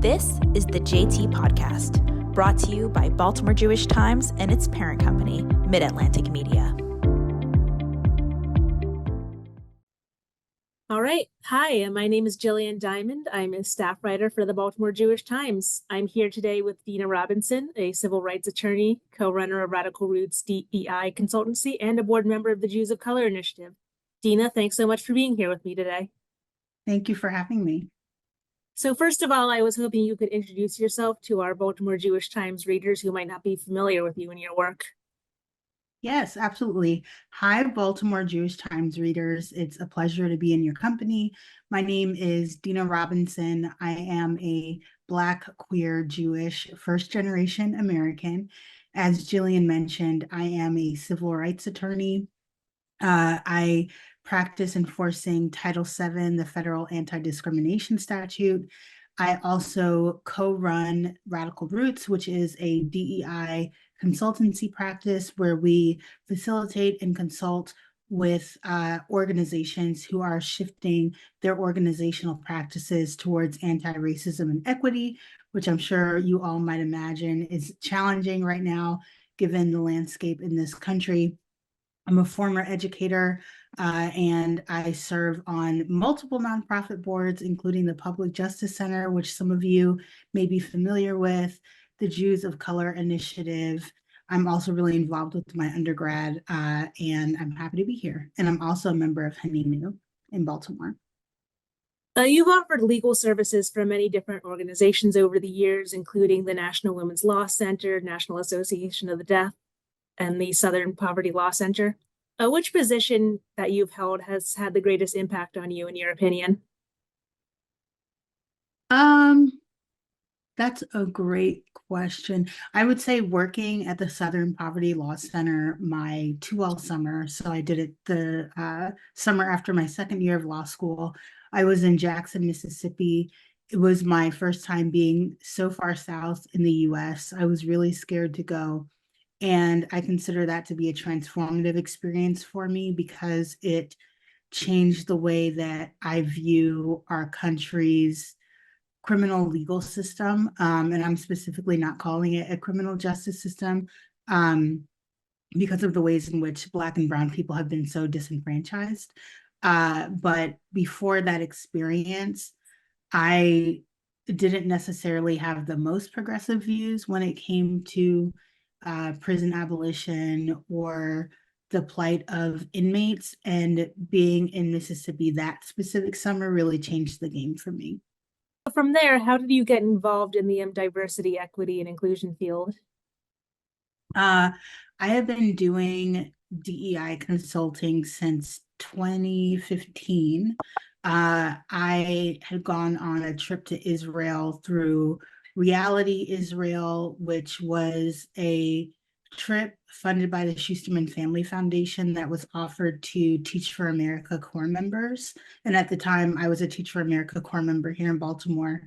This is the JT Podcast, brought to you by Baltimore Jewish Times and its parent company, Mid-Atlantic Media. All right. Hi, my name is Jillian Diamond. I'm a staff writer for the Baltimore Jewish Times. I'm here today with Dena Robinson, a civil rights attorney, co-runner of Radical Roots DEI consultancy, and a board member of the Jews of Color Initiative. Dena, thanks so much for being here with me today. Thank you for having me. So first of all, I was hoping you could introduce yourself to our Baltimore Jewish Times readers who might not be familiar with you and your work. Yes, absolutely. Hi, Baltimore Jewish Times readers. It's a pleasure to be in your company. My name is Dena Robinson. I am a Black, queer, Jewish, first-generation American. As Jillian mentioned, I am a civil rights attorney. I practice enforcing Title VII, the federal anti-discrimination statute. I also co-run Radical Roots, which is a DEI consultancy practice where we facilitate and consult with organizations who are shifting their organizational practices towards anti-racism and equity, which I'm sure you all might imagine is challenging right now, given the landscape in this country. I'm a former educator, and I serve on multiple nonprofit boards, including the Public Justice Center, which some of you may be familiar with, the Jews of Color Initiative. I'm also really involved with my undergrad, and I'm happy to be here. And I'm also a member of Haninu in Baltimore. You've offered legal services for many different organizations over the years, including the National Women's Law Center, National Association of the Deaf, and the Southern Poverty Law Center. Which position that you've held has had the greatest impact on you, in your opinion? That's a great question. I would say working at the Southern Poverty Law Center my 2L summer. So I did it the summer after my second year of law school. I was in Jackson, Mississippi. It was my first time being so far south in the US. I was really scared to go. And I consider that to be a transformative experience for me because it changed the way that I view our country's criminal legal system. And I'm specifically not calling it a criminal justice system because of the ways in which Black and Brown people have been so disenfranchised. But before that experience, I didn't necessarily have the most progressive views when it came to prison abolition or the plight of inmates, and being in Mississippi that specific summer really changed the game for me. From there, how did you get involved in the diversity, equity, and inclusion field? I have been doing DEI consulting since 2015. I had gone on a trip to Israel through Reality Israel, which was a trip funded by the Schusterman Family Foundation that was offered to Teach for America Corps members. And at the time, I was a Teach for America Corps member here in Baltimore.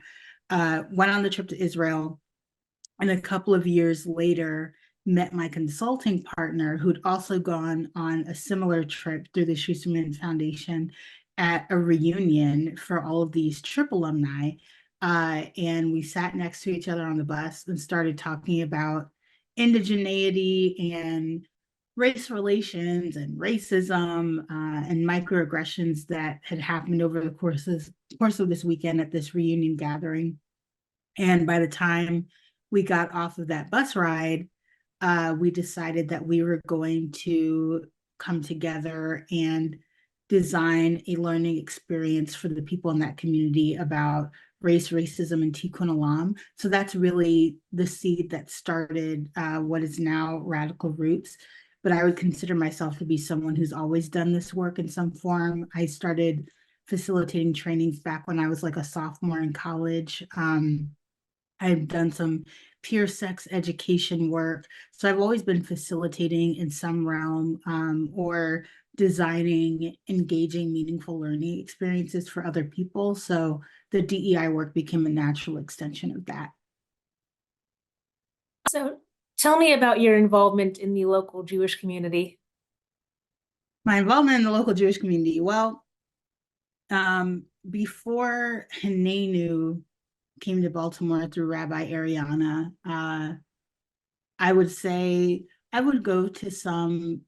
Went on the trip to Israel, and a couple of years later, met my consulting partner who'd also gone on a similar trip through the Schusterman Foundation at a reunion for all of these TRIP alumni. And we sat next to each other on the bus and started talking about indigeneity and race relations and racism and microaggressions that had happened over the course of this weekend at this reunion gathering. And by the time we got off of that bus ride, we decided that we were going to come together and design a learning experience for the people in that community about race, racism, and Tikkun Olam. So that's really the seed that started what is now Radical Roots. But I would consider myself to be someone who's always done this work in some form. I started facilitating trainings back when I was like a sophomore in college. I've done some peer sex education work. So I've always been facilitating in some realm or designing engaging, meaningful learning experiences for other people. So the DEI work became a natural extension of that. So tell me about your involvement in the local Jewish community. My involvement in the local Jewish community. Well, before Hanenu, came to Baltimore through Rabbi Ariana. I would say I would go to some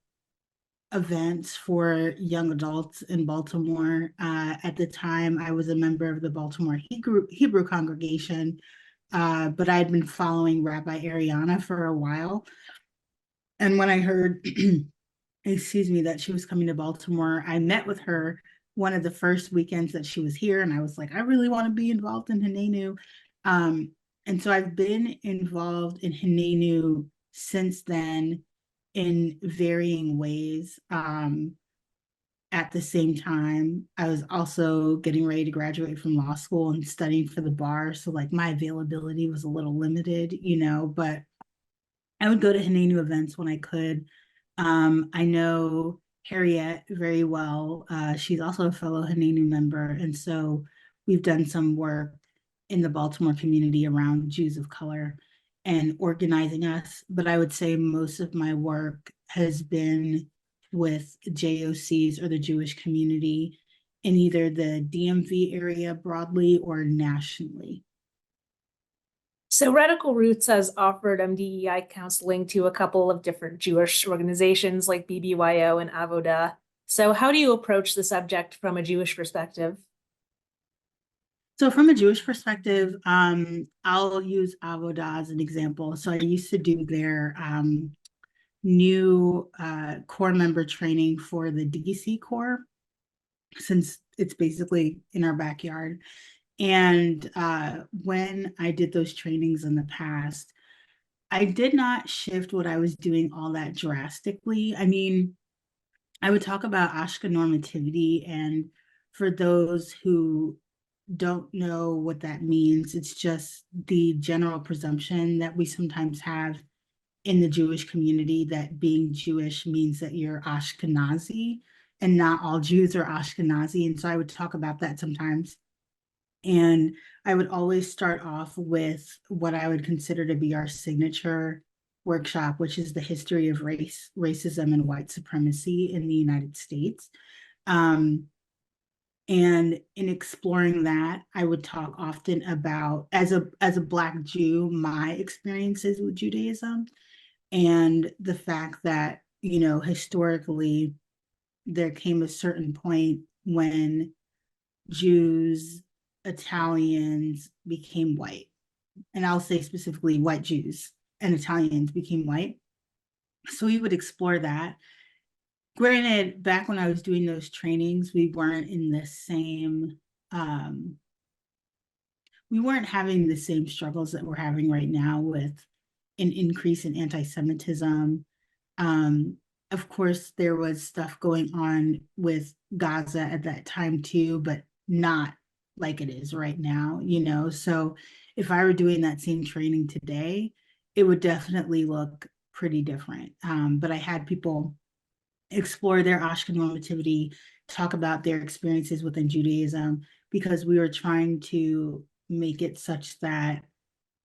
events for young adults in Baltimore. At the time, I was a member of the Baltimore Hebrew congregation, but I had been following Rabbi Ariana for a while. And when I heard, excuse me, that she was coming to Baltimore, I met with her one of the first weekends that she was here, and I was like, I really want to be involved in Hinenu. And so I've been involved in Hinenu since then in varying ways. At the same time, I was also getting ready to graduate from law school and studying for the bar. So like my availability was a little limited, but I would go to Hinenu events when I could. I know Harriet very well. She's also a fellow Hinenu member. And so we've done some work in the Baltimore community around Jews of color and organizing us. But I would say most of my work has been with JOCs or the Jewish community in either the DMV area broadly or nationally. So Radical Roots has offered DEI counseling to a couple of different Jewish organizations like BBYO and Avoda. So how do you approach the subject from a Jewish perspective? So from a Jewish perspective, I'll use Avoda as an example. So I used to do their new core member training for the DC core, since it's basically in our backyard. And when I did those trainings in the past, I did not shift what I was doing all that drastically. I mean, I would talk about Ashka normativity, and for those who don't know what that means, it's just the general presumption that we sometimes have in the Jewish community that being Jewish means that you're Ashkenazi, and not all Jews are Ashkenazi. And so I would talk about that sometimes. And I would always start off with what I would consider to be our signature workshop, which is the history of race, racism, and white supremacy in the United States. And in exploring that, I would talk often about, as a Black Jew, my experiences with Judaism and the fact that, historically, there came a certain point when Jews, Italians became white. And I'll say specifically white Jews and Italians became white. So we would explore that. Granted, back when I was doing those trainings, we weren't in the same, we weren't having the same struggles that we're having right now with an increase in anti-Semitism. Of course, there was stuff going on with Gaza at that time too, but not like it is right now, So if I were doing that same training today, it would definitely look pretty different. But I had people explore their Ashken normativity, talk about their experiences within Judaism, because we were trying to make it such that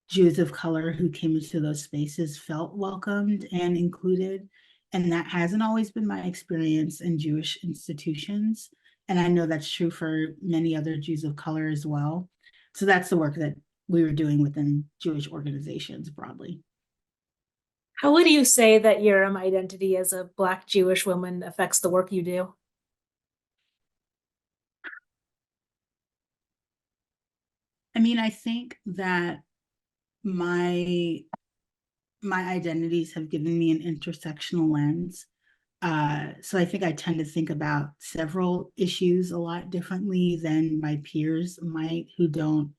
Jews of color who came into those spaces felt welcomed and included. And that hasn't always been my experience in Jewish institutions. And I know that's true for many other Jews of color as well. So that's the work that we were doing within Jewish organizations broadly. How would you say that your identity as a Black Jewish woman affects the work you do? I mean, I think that my identities have given me an intersectional lens. So I think I tend to think about several issues a lot differently than my peers might, who don't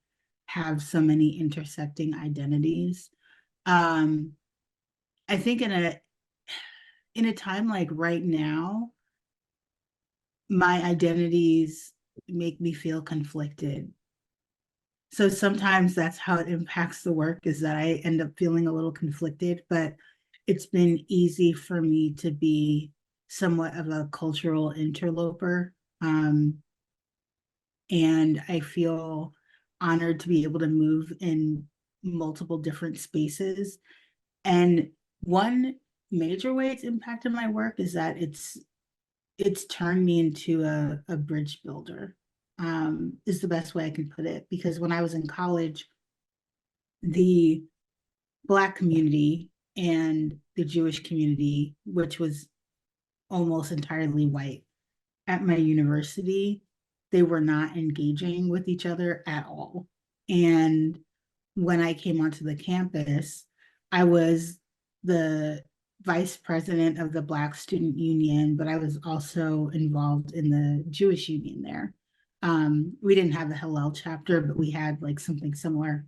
have so many intersecting identities. I think in a time like right now, my identities make me feel conflicted. So sometimes that's how it impacts the work, is that I end up feeling a little conflicted, but it's been easy for me to be somewhat of a cultural interloper. And I feel honored to be able to move in multiple different spaces. And one major way it's impacted my work is that it's turned me into a bridge builder, is the best way I can put it. Because when I was in college, the Black community and the Jewish community, which was almost entirely white at my university, they were not engaging with each other at all. And when I came onto the campus, I was the vice president of the Black Student Union, but I was also involved in the Jewish Union there. We didn't have a Hillel chapter, but we had like something similar.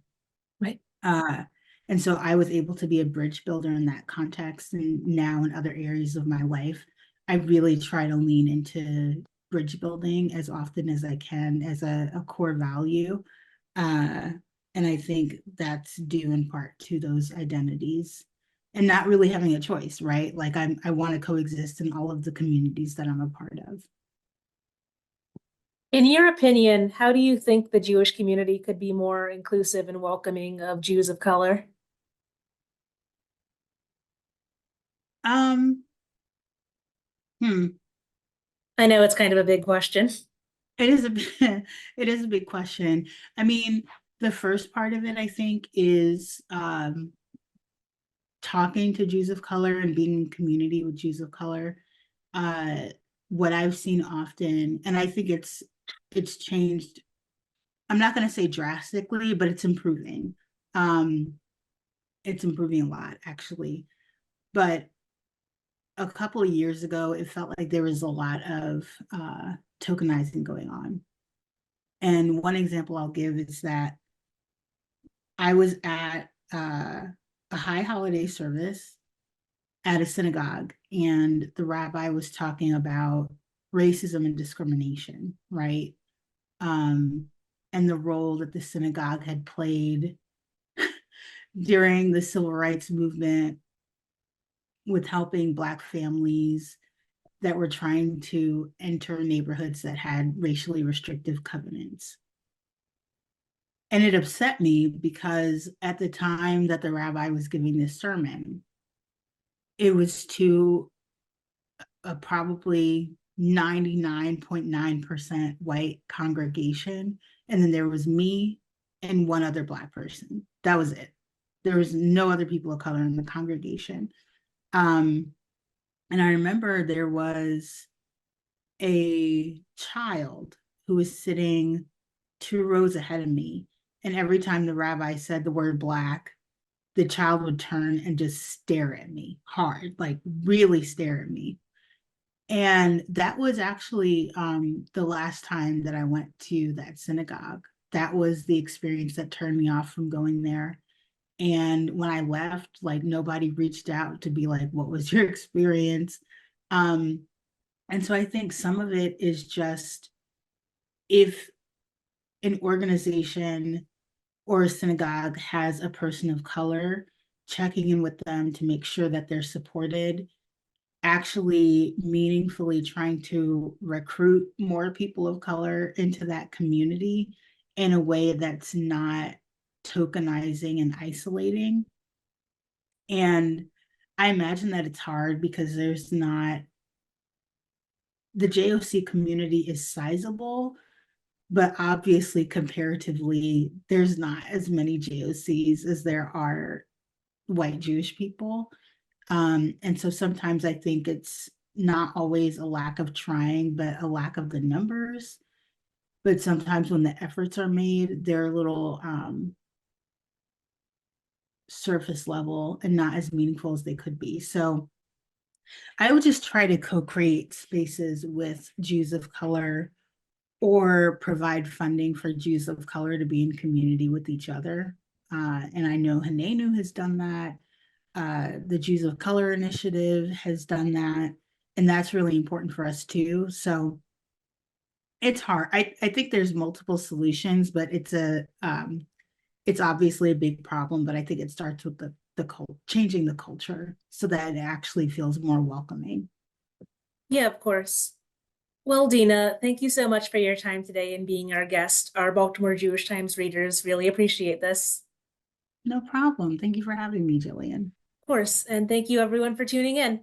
Right. And so I was able to be a bridge builder in that context. And now in other areas of my life, I really try to lean into bridge building as often as I can as a core value. And I think that's due in part to those identities and not really having a choice, right? Like I want to coexist in all of the communities that I'm a part of. In your opinion, how do you think the Jewish community could be more inclusive and welcoming of Jews of color? Um, hmm. I know it's kind of a big question. It is it is a big question. I mean, the first part of it, I think, is talking to Jews of color and being in community with Jews of color. Uh, what I've seen often, and I think it's changed. I'm not going to say drastically, but it's improving. Um, it's improving a lot, actually. But a couple of years ago, it felt like there was a lot of tokenizing going on. And one example I'll give is that I was at a high holiday service at a synagogue, and the rabbi was talking about racism and discrimination, right? And the role that the synagogue had played during the civil rights movement with helping Black families that were trying to enter neighborhoods that had racially restrictive covenants. And it upset me because at the time that the rabbi was giving this sermon, it was to a probably 99.9% white congregation. And then there was me and one other Black person. That was it. There was no other people of color in the congregation. And I remember there was a child who was sitting 2 rows ahead of me. And every time the rabbi said the word Black, the child would turn and just stare at me hard, like really stare at me. And that was actually the last time that I went to that synagogue. That was the experience that turned me off from going there. And when I left, like nobody reached out to be like, what was your experience? And so I think some of it is just if an organization or a synagogue has a person of color, checking in with them to make sure that they're supported, actually meaningfully trying to recruit more people of color into that community in a way that's not tokenizing and isolating. And I imagine that it's hard because there's not, the JOC community is sizable, but obviously comparatively, there's not as many JOCs as there are white Jewish people. And so sometimes I think it's not always a lack of trying, but a lack of the numbers. But sometimes when the efforts are made, they're a little surface level and not as meaningful as they could be. So I would just try to co-create spaces with Jews of color or provide funding for Jews of color to be in community with each other. And I know Hanenu has done that. The Jews of Color Initiative has done that. And that's really important for us too. So it's hard. I think there's multiple solutions, but it's obviously a big problem, but I think it starts with the changing the culture so that it actually feels more welcoming. Yeah, of course. Well, Dena, thank you so much for your time today and being our guest. Our Baltimore Jewish Times readers really appreciate this. No problem. Thank you for having me, Jillian. Of course, and thank you everyone for tuning in.